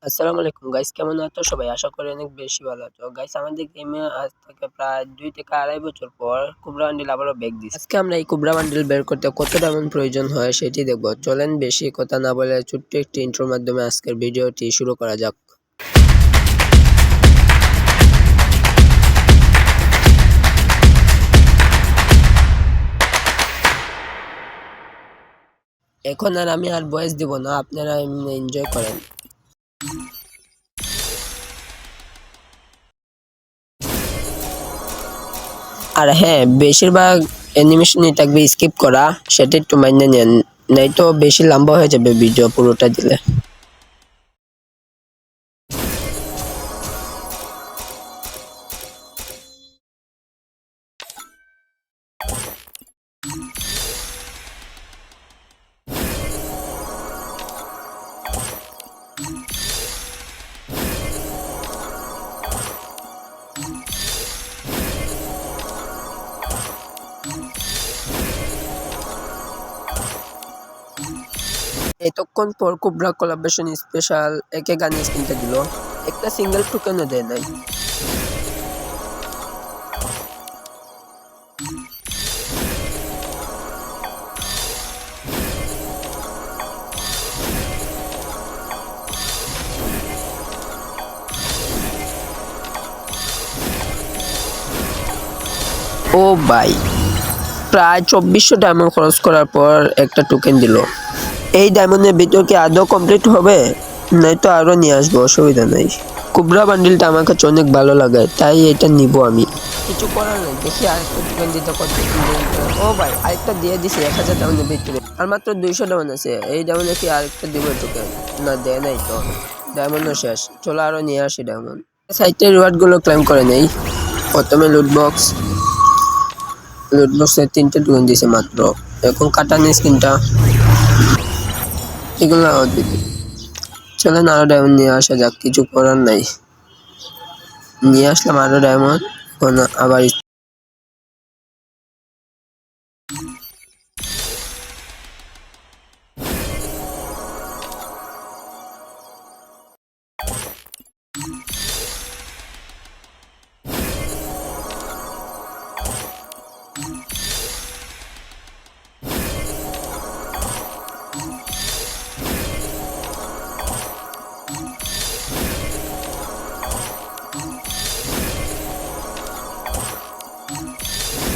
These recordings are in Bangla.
আসসালামু আলাইকুম গাইস, কেমন আছো সবাই? আশা করি অনেক বেশি ভালো আছো গাইস। আমাদের গেমে আজ থেকে প্রায় 2 থেকে 2.5 বছর পর কুবরা বান্ডিল আবারও ব্যাক দিচ্ছে। আজকে আমরা এই কুবরা বান্ডিল বের করতে কত ডায়মন্ড প্রয়োজন হয় সেটি দেখব। চলেন বেশি কথা না বলে ছোট্ট একটি ইন্ট্রোর মাধ্যমে আজকের ভিডিওটি শুরু করা যাক। এখন আমি আর ভয়েস দিব না, আপনারা এমনি এনজয় করেন। আর হ্যাঁ, বেশিরভাগ অ্যানিমেশনই থাকবে স্কিপ করা, সেটা একটু মাইনে নেন, নয়তো বেশি লম্বা হয়ে যাবে ভিডিও পুরোটা দিলে। এতক্ষণ পর কুবরা কোলাবরেশন স্পেশাল একে গান স্কিনটা দিল, একটা সিঙ্গেল টোকেনও দেয় নাই। ও ভাই, প্রায় 2400 ডায়মন্ড খরচ করার পর একটা টোকেন দিল। এই ডায়মন্ডের ভিতর কি আদৌ কমপ্লিট হবে? নয়তো আরো নিয়ে আসবো, অসুবিধা নাই। কুবরা বান্ডিলটা আমার কাছে অনেক ভালো লাগে, তাই এটা নিব আমি। কিছু করার নেই, দেখি আরেকটা টোকেন দিতে কত। ও ভাই, আরেকটা দিয়ে দিছে 1000 ডায়মন্ডের ভিতরে, আর মাত্র 200 ডায়মন্ড আছে। এই ডায়মন্ডে কি আরেকটা দিব টোকেন? না, দেয় নাই তো, ডায়মন্ডও শেষ। চলো আরো নিয়ে আসি ডায়মন্ড। সাইটের রিওয়ার্ড গুলো ক্লেম করে নেই। প্রথমে লুটবক্স, লুটবক্সে 3টে টোকেন দিছে মাত্র। এখন কাটানি স্কিনটা, এগুলো চলেন আরো ডায়মন্ড নিয়ে আসা যাক। কিছু করার নাই, নিয়ে আসলাম আরো ডায়মন্ড। এখন আবার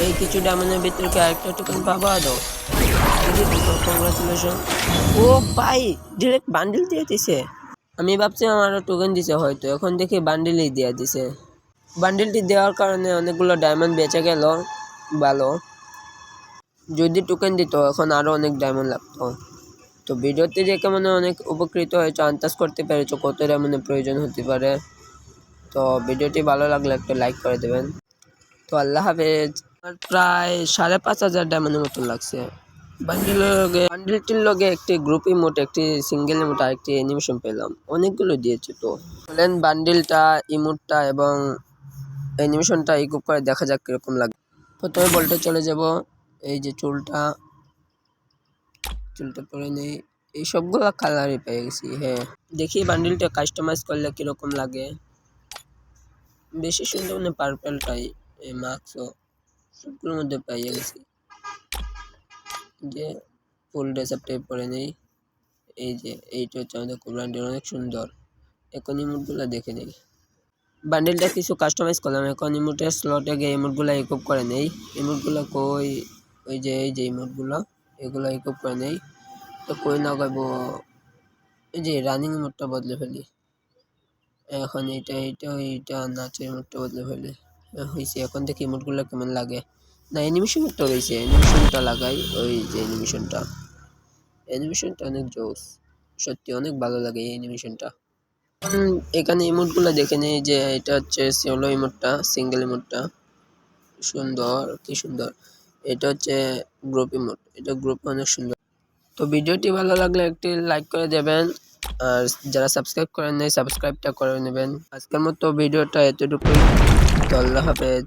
এই কিছু ডায়মন্ডের ভিতরে কি আরেকটা টোকেন পাবা? দাও, কংগ্রাচুলেশন। ও ভাই, ডিরেক্ট বান্ডিল দিয়ে দিছে। আমি ভাবছি আমার টোকেন দিছে হয়তো, এখন দেখি বান্ডিলই দিয়ে দিছে। বান্ডিলটি দেওয়ার কারণে অনেকগুলো ডায়মন্ড বেঁচে গেল, ভালো। যদি টোকেন দিত এখন আরো অনেক ডায়মন্ড লাগতো। তো ভিডিওটি দেখে মনে অনেক উপকৃত হয়েছে, আন্দাজ করতে পেরেছো কত ডায়মন্ডের প্রয়োজন হতে পারে। তো ভিডিওটি ভালো লাগলে একটা লাইক করে দেবেন। তো আল্লাহ হাফেজ। আর প্রায় 5500 ডায়মন্ডের মতো লাগছে। বান্ডিলটির লগে একটি গ্রুপ ইমোট, একটি সিঙ্গেল ইমোট আর একটি অ্যানিমেশন পেলাম। অনেকগুলো দিয়েছে। তো বলেন বান্ডিলটা, ইমোটটা এবং অ্যানিমেশনটা ইকুপ করে দেখা যাক কিরকম লাগে। প্রথমে বলতে চলে যাব। এই যে চুলটা পরে নেই, এই সবগুলো কালারই পেয়ে গেছি। হ্যাঁ, দেখি বান্ডিলটা কাস্টমাইজ করলে কিরকম লাগে। বেশি সুন্দর মানে পার্পেলটাই, এই মাস্কও সবগুলোর মধ্যে পাইয়ে গেছি। যে ফুল ড্রেস আপ টাইপ পরে নেই। এই যে এইটা হচ্ছে আমাদের বান্ডিল, অনেক সুন্দর। এখন ইমোটগুলো দেখে নেই। বান্ডিলটা কিছু কাস্টমাইজ করলাম, এখন ইমোটের স্লটে গিয়ে ইমোটগুলো ইকুপ করে নেই। ইমোটগুলো কই? ওই যে এই যে ইমোটগুলো, এগুলো ইকুপ করে নেই। তো কই না গাইব, এই যে রানিং ইমোটটা বদলে ফেলি। এখন এইটা নাচের ইমোটটা বদলে ফেলি। হয়েছে, এখন দেখি ইমোটগুলো কেমন লাগে। না, অ্যানিমেশনটা রয়েছে, অ্যানিমেশনটা লাগাই। ওই যে অ্যানিমেশনটা অনেক জোস, সত্যি অনেক ভালো লাগে এই অ্যানিমেশনটা। এখানে ইমোটগুলো দেখে নেই। যে এটা হচ্ছে সোলো ইমোটটা, সিঙ্গেল ইমোটটা সুন্দর, কি সুন্দর। এটা হচ্ছে গ্রুপ ইমোট, এটা গ্রুপ অনেক সুন্দর। তো ভিডিওটি ভালো লাগলে একটি লাইক করে দেবেন, আর যারা সাবস্ক্রাইব করেন নাই সাবস্ক্রাইবটা করে নেবেন। আজকের মতো ভিডিওটা এতটুকুই। তো আল্লাহ হাফেজ।